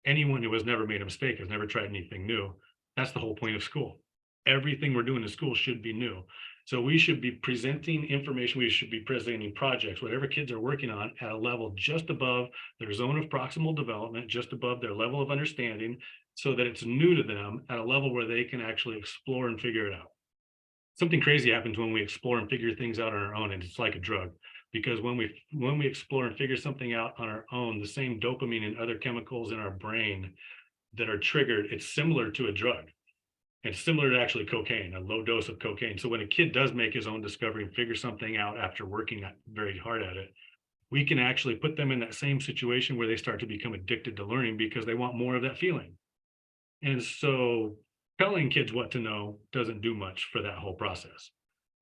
Anyone who has never made a mistake has never tried anything new. That's the whole point of school. everything we're doing in school should be new. So we should be presenting information, we should be presenting projects, whatever kids are working on, at a level just above their zone of proximal development, just above their level of understanding, so that it's new to them at a level where they can actually explore and figure it out. Something crazy happens when we explore and figure things out on our own, and it's like a drug. Because when we explore and figure something out on our own, the same dopamine and other chemicals in our brain that are triggered, it's similar to a drug. It's similar to actually cocaine, a low dose of cocaine. So when a kid does make his own discovery and figure something out after working very hard at it, we can actually put them in that same situation where they start to become addicted to learning because they want more of that feeling. And so telling kids what to know doesn't do much for that whole process.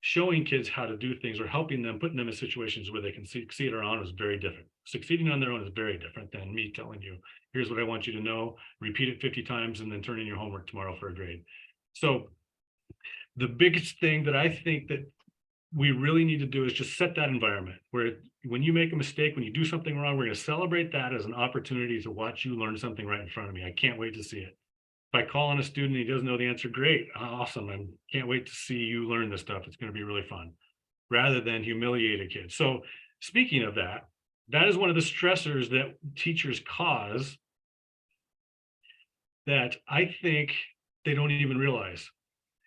Showing kids how to do things or helping them, putting them in situations where they can succeed on their own is very different. Succeeding on their own is very different than me telling you, here's what I want you to know, repeat it 50 times, and then turn in your homework tomorrow for a grade. So the biggest thing that I think that we really need to do is just set that environment where when you make a mistake, when you do something wrong, we're going to celebrate that as an opportunity to watch you learn something right in front of me. I can't wait to see it. If I call on a student and he doesn't know the answer, great, awesome. I can't wait to see you learn this stuff. It's going to be really fun, rather than humiliate a kid. So speaking of that, that is one of the stressors that teachers cause that I think they don't even realize.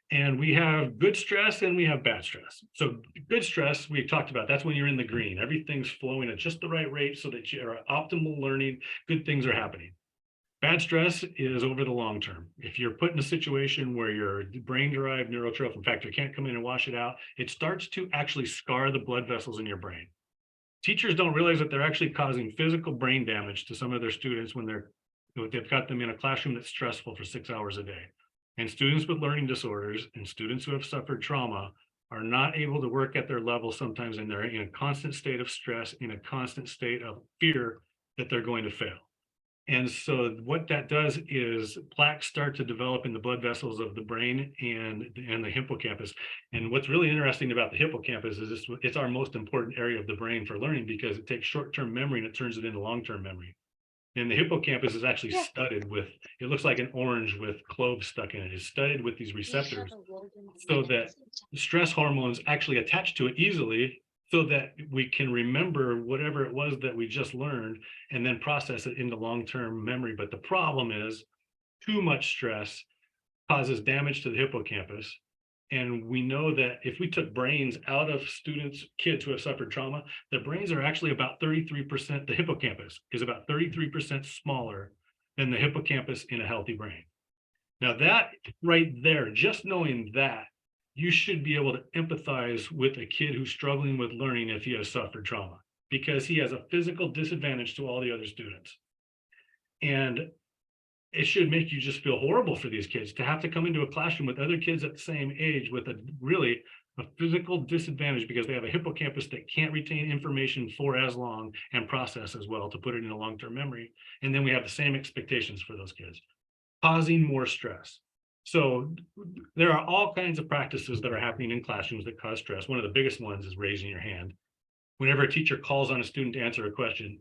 And we have good stress and we have bad stress. So good stress, we talked about, that's when you're in the green. Everything's flowing at just the right rate so that you're optimal learning, good things are happening. Bad stress is over the long term. If you're put in a situation where your brain-derived neurotrophic factor can't come in and wash it out, it starts to actually scar the blood vessels in your brain. Teachers don't realize that they're actually causing physical brain damage to some of their students when they've got them in a classroom that's stressful for 6 hours a day. And students with learning disorders and students who have suffered trauma are not able to work at their level sometimes, and they're in a constant state of stress, in a constant state of fear that they're going to fail. And so what that does is plaques start to develop in the blood vessels of the brain and the hippocampus. And what's really interesting about the hippocampus is it's our most important area of the brain for learning, because it takes short-term memory and it turns it into long-term memory. And the hippocampus is actually studded with, it looks like an orange with cloves stuck in it. It's studded with these receptors so that stress hormones actually attach to it easily, so that we can remember whatever it was that we just learned and then process it into long-term memory. But the problem is too much stress causes damage to the hippocampus. And we know that if we took brains out of kids who have suffered trauma, their brains are actually about 33%, the hippocampus is about 33% smaller than the hippocampus in a healthy brain. Now that right there, just knowing that, you should be able to empathize with a kid who's struggling with learning if he has suffered trauma, because he has a physical disadvantage to all the other students. And it should make you just feel horrible for these kids to have to come into a classroom with other kids at the same age with a physical disadvantage, because they have a hippocampus that can't retain information for as long and process as well to put it in a long-term memory. And then we have the same expectations for those kids, causing more stress. So there are all kinds of practices that are happening in classrooms that cause stress. One of the biggest ones is raising your hand. Whenever a teacher calls on a student to answer a question,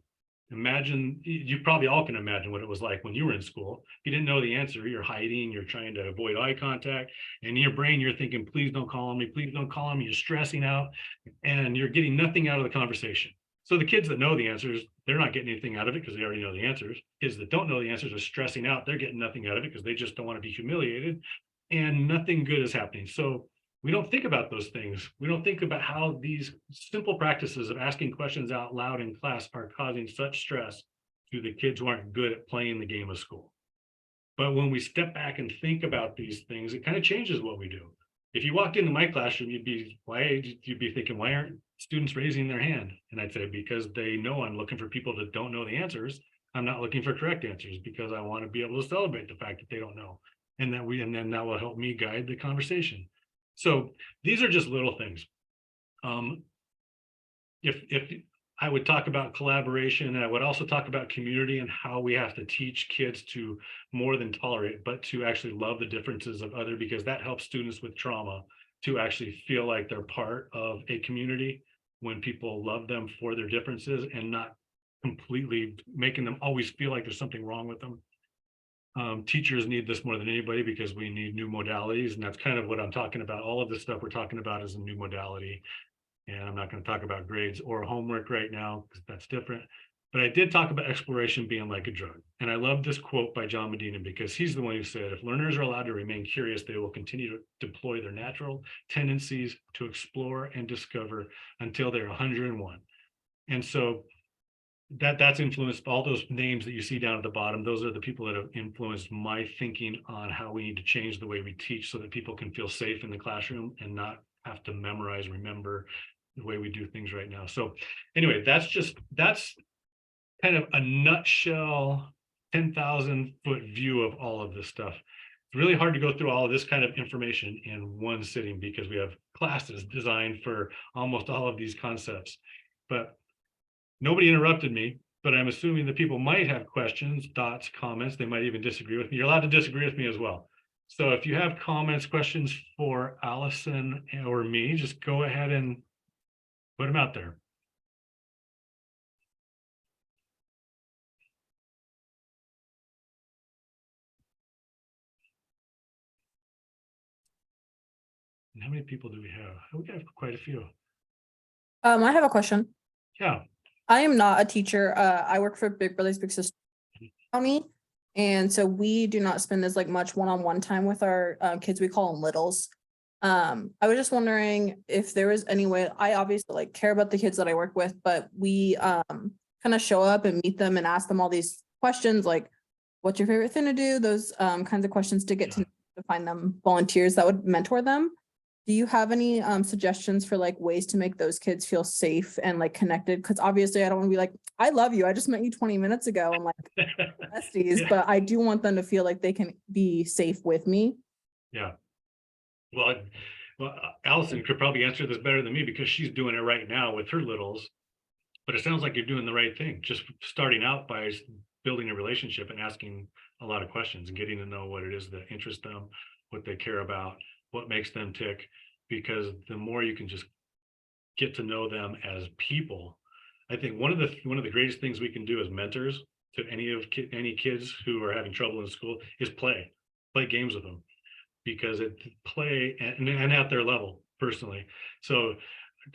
imagine, you probably all can imagine what it was like when you were in school. If you didn't know the answer, you're hiding, you're trying to avoid eye contact, and in your brain, you're thinking, please don't call on me, please don't call on me. You're stressing out and you're getting nothing out of the conversation. So the kids that know the answers, they're not getting anything out of it because they already know the answers. Kids that don't know the answers are stressing out. They're getting nothing out of it because they just don't want to be humiliated, and nothing good is happening. So we don't think about those things. We don't think about how these simple practices of asking questions out loud in class are causing such stress to the kids who aren't good at playing the game of school. But when we step back and think about these things, it kind of changes what we do. If you walked into my classroom, you'd be thinking, why aren't students raising their hand? And I'd say, because they know I'm looking for people that don't know the answers. I'm not looking for correct answers, because I want to be able to celebrate the fact that they don't know. And then that will help me guide the conversation. So these are just little things. If I would talk about collaboration, and I would also talk about community and how we have to teach kids to more than tolerate, but to actually love the differences of other, because that helps students with trauma to actually feel like they're part of a community when people love them for their differences and not completely making them always feel like there's something wrong with them. Teachers need this more than anybody because we need new modalities, and that's kind of what I'm talking about. All of this stuff we're talking about is a new modality, and I'm not going to talk about grades or homework right now because that's different. But I did talk about exploration being like a drug. And I love this quote by John Medina because he's the one who said, if learners are allowed to remain curious, they will continue to deploy their natural tendencies to explore and discover until they're 101. And so that's influenced all those names that you see down at the bottom. Those are the people that have influenced my thinking on how we need to change the way we teach so that people can feel safe in the classroom and not have to memorize, remember the way we do things right now. So anyway, that's kind of a nutshell, 10,000 foot view of all of this stuff. It's really hard to go through all of this kind of information in one sitting because we have classes designed for almost all of these concepts. But nobody interrupted me, but I'm assuming that people might have questions, thoughts, comments. They might even disagree with me. You're allowed to disagree with me as well. So if you have comments, questions for Allison or me, just go ahead and put them out there. And how many people do we have? We have quite a few. I have a question. Yeah. I am not a teacher. I work for Big Brothers Big Sisters County, and so we do not spend as like much one-on-one time with our kids. We call them littles. I was just wondering if there was any way. I obviously like care about the kids that I work with, but we kind of show up and meet them and ask them all these questions like, "What's your favorite thing to do?" Those kinds of questions to get to find them volunteers that would mentor them. Do you have any suggestions for like ways to make those kids feel safe and like connected? Because obviously I don't want to be like, I love you, I just met you 20 minutes ago and like besties, Yeah. but I do want them to feel like they can be safe with me. Yeah. Well, Allison could probably answer this better than me because she's doing it right now with her littles. But it sounds like you're doing the right thing, just starting out by building a relationship and asking a lot of questions and getting to know what it is that interests them, what they care about, what makes them tick, because the more you can just get to know them as people. I think one of the greatest things we can do as mentors to any kids who are having trouble in school is play games with them, because it play and at their level personally. So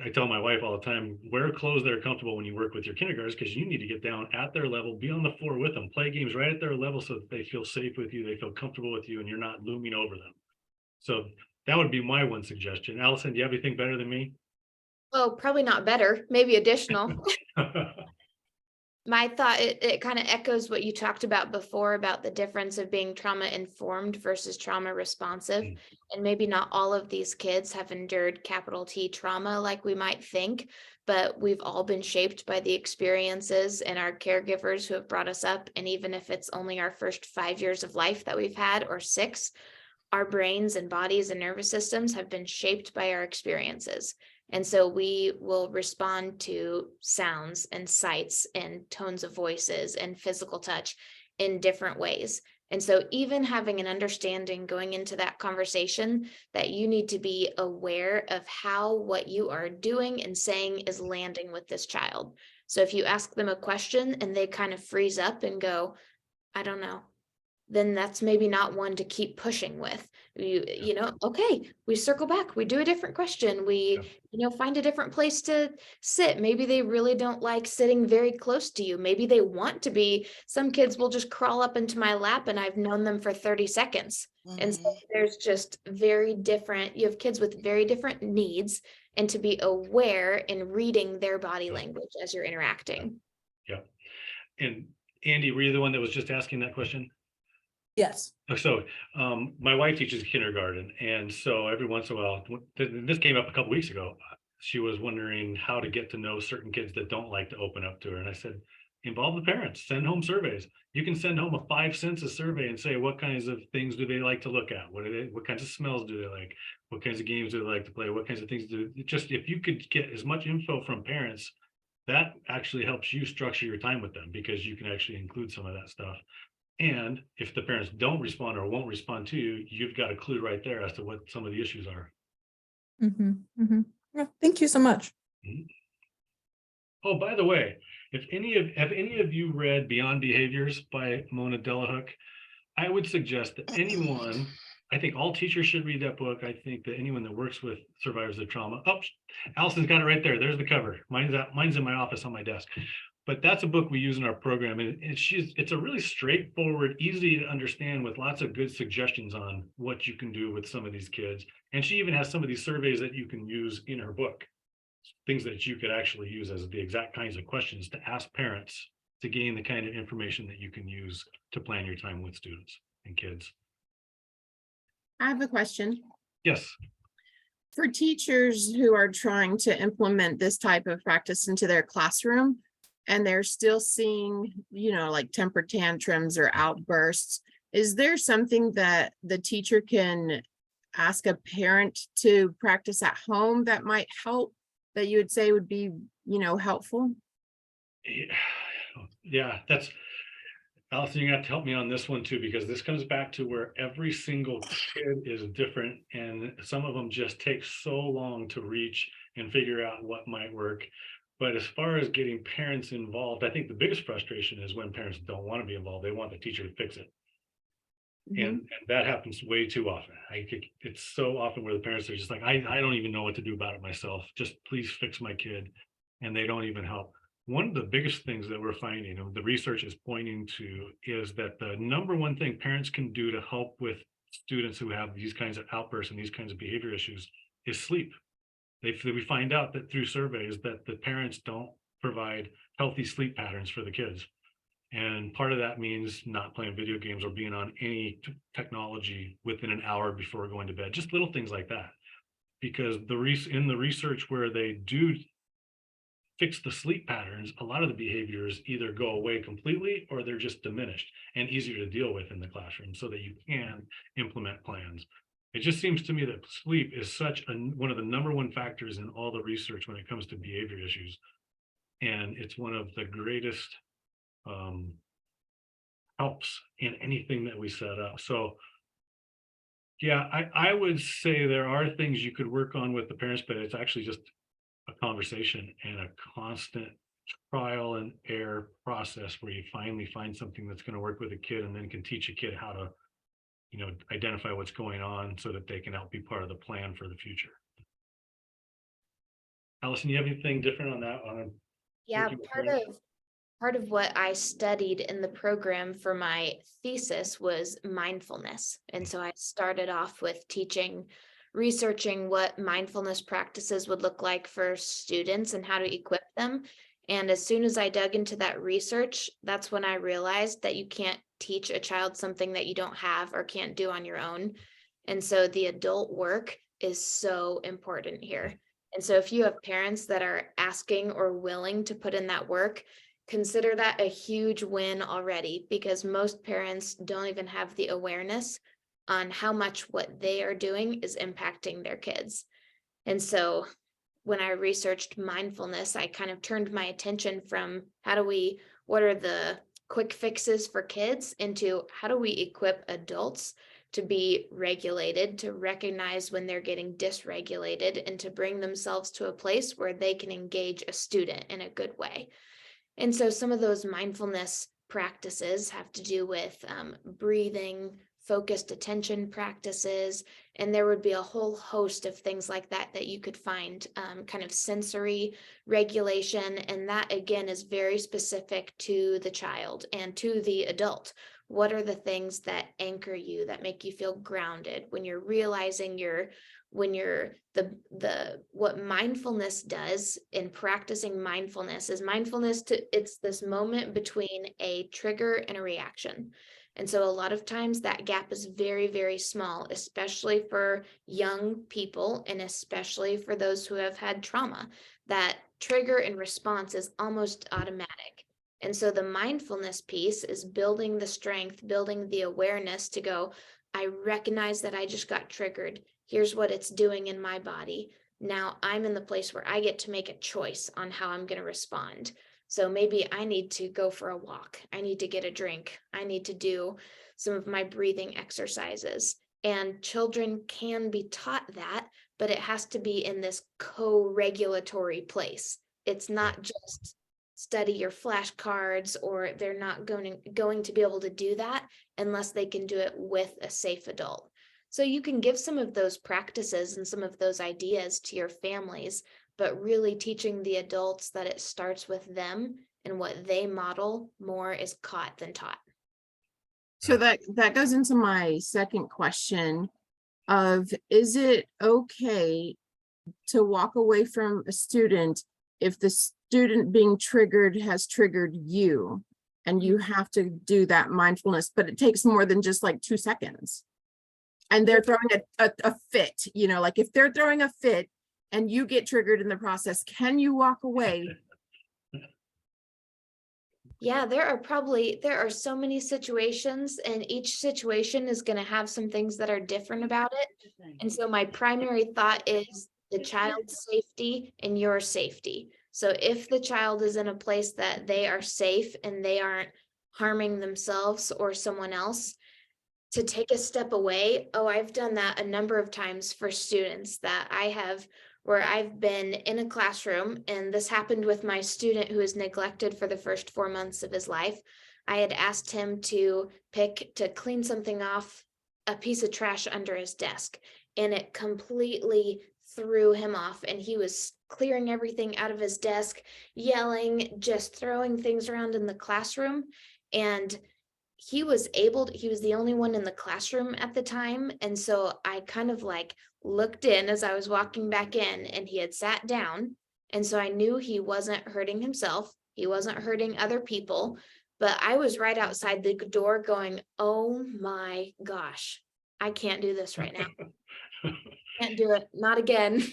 I tell my wife all the time, wear clothes that are comfortable when you work with your kindergartners, because you need to get down at their level, be on the floor with them, play games right at their level so that they feel safe with you, they feel comfortable with you, and you're not looming over them. So that would be my one suggestion. Allison, do you have anything better than me? Oh, probably not better, maybe additional. My thought, it kind of echoes what you talked about before about the difference of being trauma informed versus trauma responsive. And maybe not all of these kids have endured capital T trauma like we might think, but we've all been shaped by the experiences and our caregivers who have brought us up. And even if it's only our first 5 years of life that we've had, or 6, our brains and bodies and nervous systems have been shaped by our experiences. And so we will respond to sounds and sights and tones of voices and physical touch in different ways. And so even having an understanding going into that conversation that you need to be aware of how what you are doing and saying is landing with this child. So if you ask them a question and they kind of freeze up and go, I don't know, then that's maybe not one to keep pushing with. You know, okay, we circle back, we do a different question, we, find a different place to sit. Maybe they really don't like sitting very close to you. Maybe they want to be, some kids will just crawl up into my lap and I've known them for 30 seconds. And so there's just very different, you have kids with very different needs, and to be aware in reading their body language as you're interacting. Yeah. And Andy, were you the one that was just asking that question? Yes. So my wife teaches kindergarten, and so every once in a while, this came up a couple weeks ago, she was wondering how to get to know certain kids that don't like to open up to her. And I said, involve the parents, send home surveys. You can send home a 5 census survey and say, what kinds of things do they like to look at? What kinds of smells do they like? What kinds of games do they like to play? What kinds of things just if you could get as much info from parents, that actually helps you structure your time with them, because you can actually include some of that stuff. And if the parents don't respond or won't respond to you, you've got a clue right there as to what some of the issues are. Yeah, thank you so much. Oh, by the way, have any of you read Beyond Behaviors by Mona Delahook? I would suggest that anyone, I think all teachers should read that book. I think that anyone that works with survivors of trauma. Oh, Allison's got it right there. There's the cover. Mine's in my office on my desk. But that's a book we use in our program, and it's a really straightforward, easy to understand with lots of good suggestions on what you can do with some of these kids. And she even has some of these surveys that you can use in her book, things that you could actually use as the exact kinds of questions to ask parents to gain the kind of information that you can use to plan your time with students and kids. I have a question. Yes. For teachers who are trying to implement this type of practice into their classroom, and they're still seeing, like temper tantrums or outbursts, is there something that the teacher can ask a parent to practice at home that might help, that you would say would be, helpful? Yeah, that's, Allison, you have to help me on this one too, because this comes back to where every single kid is different, and some of them just take so long to reach and figure out what might work. But as far as getting parents involved, I think the biggest frustration is when parents don't want to be involved. They want the teacher to fix it. And that happens way too often. It's so often where the parents are just like, I don't even know what to do about it myself. Just please fix my kid. And they don't even help. One of the biggest things that we're finding, and the research is pointing to, is that the number one thing parents can do to help with students who have these kinds of outbursts and these kinds of behavior issues is sleep. We find out that through surveys that the parents don't provide healthy sleep patterns for the kids. And part of that means not playing video games or being on any technology within an hour before going to bed, just little things like that. Because in the research where they do fix the sleep patterns, a lot of the behaviors either go away completely or they're just diminished and easier to deal with in the classroom so that you can implement plans. It just seems to me that sleep is one of the number one factors in all the research when it comes to behavior issues. And it's one of the greatest helps in anything that we set up. So yeah, I would say there are things you could work on with the parents, but it's actually just a conversation and a constant trial and error process where you finally find something that's going to work with a kid and then can teach a kid how to identify what's going on so that they can help be part of the plan for the future. Allison, you have anything different on that? Yeah, part of what I studied in the program for my thesis was mindfulness. And so I started off with researching what mindfulness practices would look like for students and how to equip them. And as soon as I dug into that research, that's when I realized that you can't teach a child something that you don't have or can't do on your own. And so the adult work is so important here. And so if you have parents that are asking or willing to put in that work, consider that a huge win already, because most parents don't even have the awareness on how much what they are doing is impacting their kids. And so when I researched mindfulness, I kind of turned my attention from what are the quick fixes for kids into how do we equip adults to be regulated, to recognize when they're getting dysregulated, and to bring themselves to a place where they can engage a student in a good way. And so some of those mindfulness practices have to do with breathing, focused attention practices, and there would be a whole host of things like that you could find, kind of sensory regulation. And that again is very specific to the child and to the adult. What are the things that anchor you, that make you feel grounded when you're realizing what mindfulness does in practicing mindfulness is it's this moment between a trigger and a reaction. And so a lot of times that gap is very, very small, especially for young people and especially for those who have had trauma. That trigger and response is almost automatic. And so the mindfulness piece is building the strength, building the awareness to go, I recognize that I just got triggered. Here's what it's doing in my body. Now I'm in the place where I get to make a choice on how I'm going to respond. So maybe I need to go for a walk. I need to get a drink. I need to do some of my breathing exercises. And children can be taught that, but it has to be in this co-regulatory place. It's not just study your flashcards, or they're not going to be able to do that unless they can do it with a safe adult. So you can give some of those practices and some of those ideas to your families, but really teaching the adults that it starts with them, and what they model more is caught than taught. So that goes into my second question of, is it okay to walk away from a student if the student being triggered has triggered you, and you have to do that mindfulness, but it takes more than just like 2 seconds, and they're throwing a fit, you know, like if they're throwing a fit and you get triggered in the process, can you walk away? Yeah, there are so many situations, and each situation is going to have some things that are different about it. And so my primary thought is the child's safety and your safety. So if the child is in a place that they are safe and they aren't harming themselves or someone else, to take a step away. Oh, I've done that a number of times for students that I have, where I've been in a classroom, and this happened with my student who was neglected for the first 4 months of his life. I had asked him to clean something off, a piece of trash under his desk, and it completely threw him off, and he was clearing everything out of his desk, yelling, just throwing things around in the classroom. And he was the only one in the classroom at the time. And so I kind of like looked in as I was walking back in, and he had sat down. And so I knew he wasn't hurting himself. He wasn't hurting other people, but I was right outside the door going, oh my gosh, I can't do this right now. Can't do it. Not again.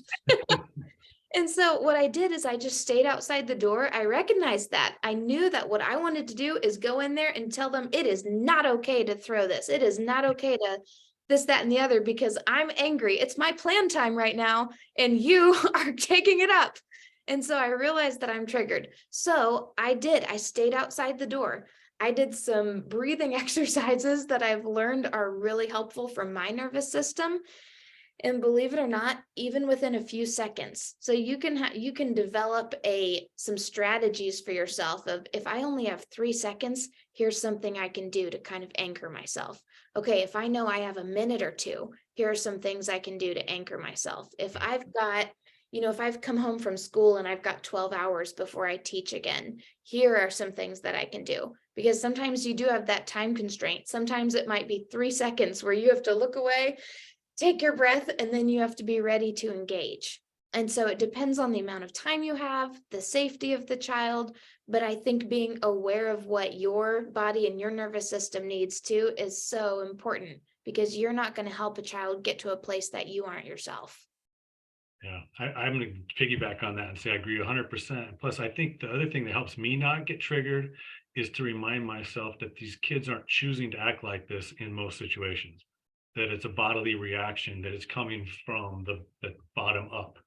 And so what I did is I just stayed outside the door. I recognized that. I knew that what I wanted to do is go in there and tell them it is not okay to throw this. It is not okay to this, that, and the other, because I'm angry. It's my plan time right now, and you are taking it up. And so I realized that I'm triggered. So I stayed outside the door. I did some breathing exercises that I've learned are really helpful for my nervous system. And believe it or not, even within a few seconds. So you can develop some strategies for yourself of, if I only have 3 seconds, here's something I can do to kind of anchor myself. Okay, if I know I have a minute or 2, here are some things I can do to anchor myself. If I've got, if I've come home from school and I've got 12 hours before I teach again, here are some things that I can do. Because sometimes you do have that time constraint. Sometimes it might be 3 seconds where you have to look away, take your breath, and then you have to be ready to engage. And so it depends on the amount of time you have, the safety of the child, but I think being aware of what your body and your nervous system needs to is so important, because you're not going to help a child get to a place that you aren't yourself. Yeah, I'm going to piggyback on that and say I agree 100%. Plus, I think the other thing that helps me not get triggered is to remind myself that these kids aren't choosing to act like this in most situations. That it's a bodily reaction, that it's coming from the bottom up,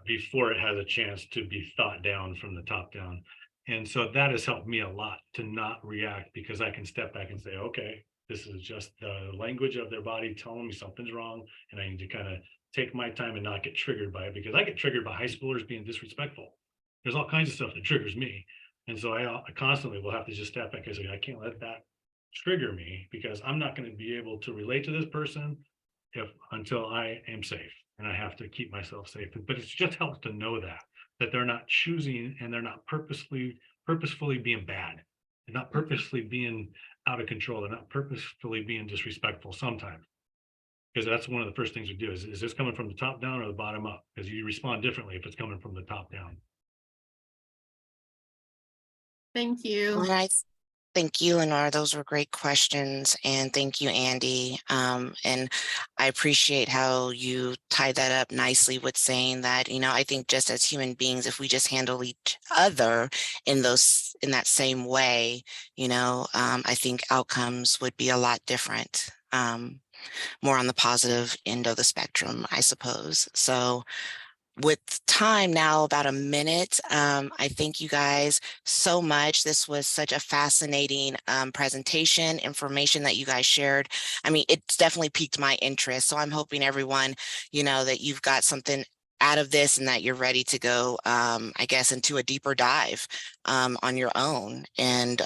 before it has a chance to be thought down from the top down. And so that has helped me a lot to not react, because I can step back and say, okay, this is just the language of their body telling me something's wrong, and I need to kind of take my time and not get triggered by it, because I get triggered by high schoolers being disrespectful. There's all kinds of stuff that triggers me. And so I constantly will have to just step back and say, I can't let that trigger me, because I'm not going to be able to relate to this person until I am safe, and I have to keep myself safe. But it just helps to know that they're not choosing, and they're not purposefully being bad. They're not purposefully being out of control. They're not purposefully being disrespectful sometimes, because that's one of the first things we do is this coming from the top down or the bottom up? Because you respond differently if it's coming from the top down. Thank you. All right. Thank you, Lenore. Those were great questions. And thank you, Andy. And I appreciate how you tied that up nicely with saying that, I think just as human beings, if we just handle each other in that same way, I think outcomes would be a lot different, more on the positive end of the spectrum, I suppose. So with time now, about a minute, I thank you guys so much. This was such a fascinating presentation, information that you guys shared. I mean, it's definitely piqued my interest. So I'm hoping everyone, that you've got something out of this and that you're ready to go, I guess, into a deeper dive on your own and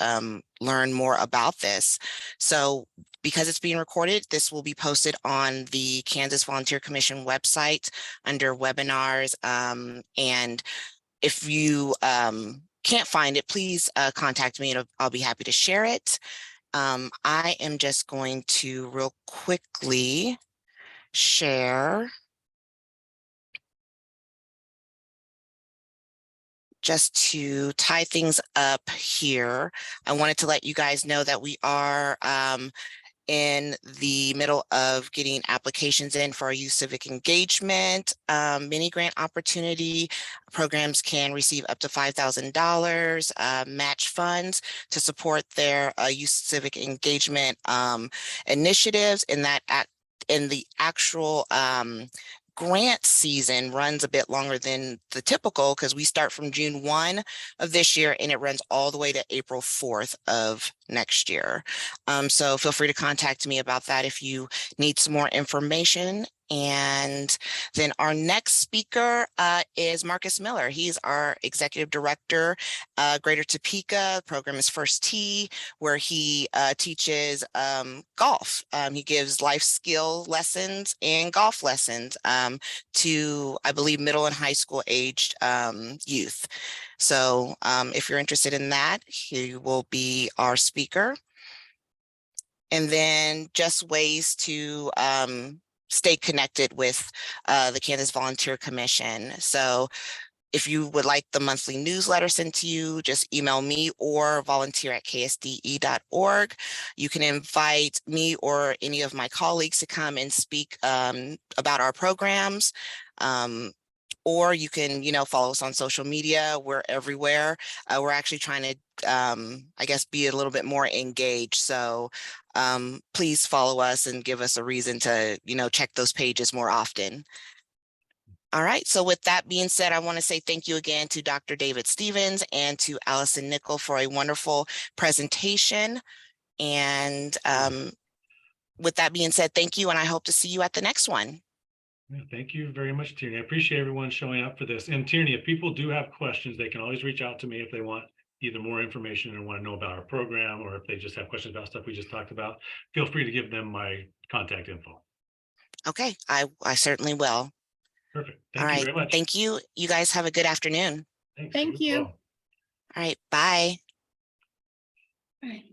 learn more about this. So because it's being recorded, this will be posted on the Kansas Volunteer Commission website under webinars. And if you can't find it, please contact me and I'll be happy to share it. I am just going to real quickly share just to tie things up here. I wanted to let you guys know that we are in the middle of getting applications in for our youth civic engagement mini grant opportunity. Programs can receive up to $5,000 match funds to support their youth civic engagement initiatives. In the actual grant season runs a bit longer than the typical because we start from June 1 of this year and it runs all the way to April 4th of next year. So feel free to contact me about that if you need some more information. And then our next speaker is Marcus Miller. He's our executive director, Greater Topeka. The program is First Tee, where he teaches golf. He gives life skill lessons and golf lessons to, I believe, middle and high school aged youth. So if you're interested in that, he will be our speaker. And then just ways to stay connected with the Kansas Volunteer Commission. So if you would like the monthly newsletter sent to you, just email me or volunteer@ksde.org. You can invite me or any of my colleagues to come and speak about our programs. Or you can, follow us on social media. We're everywhere. We're actually trying to, I guess, be a little bit more engaged. So please follow us and give us a reason to, check those pages more often. All right. So with that being said, I want to say thank you again to Dr. David Stevens and to Allison Nickel for a wonderful presentation. And with that being said, thank you. And I hope to see you at the next one. Yeah, thank you very much, Tierney. I appreciate everyone showing up for this. And Tierney, if people do have questions, they can always reach out to me if they want either more information or want to know about our program, or if they just have questions about stuff we just talked about. Feel free to give them my contact info. Okay, I certainly will. Perfect. All Thank you right. very much. Thank you. You guys have a good afternoon. Thanks. Thank you. Well. All right. Bye. Bye.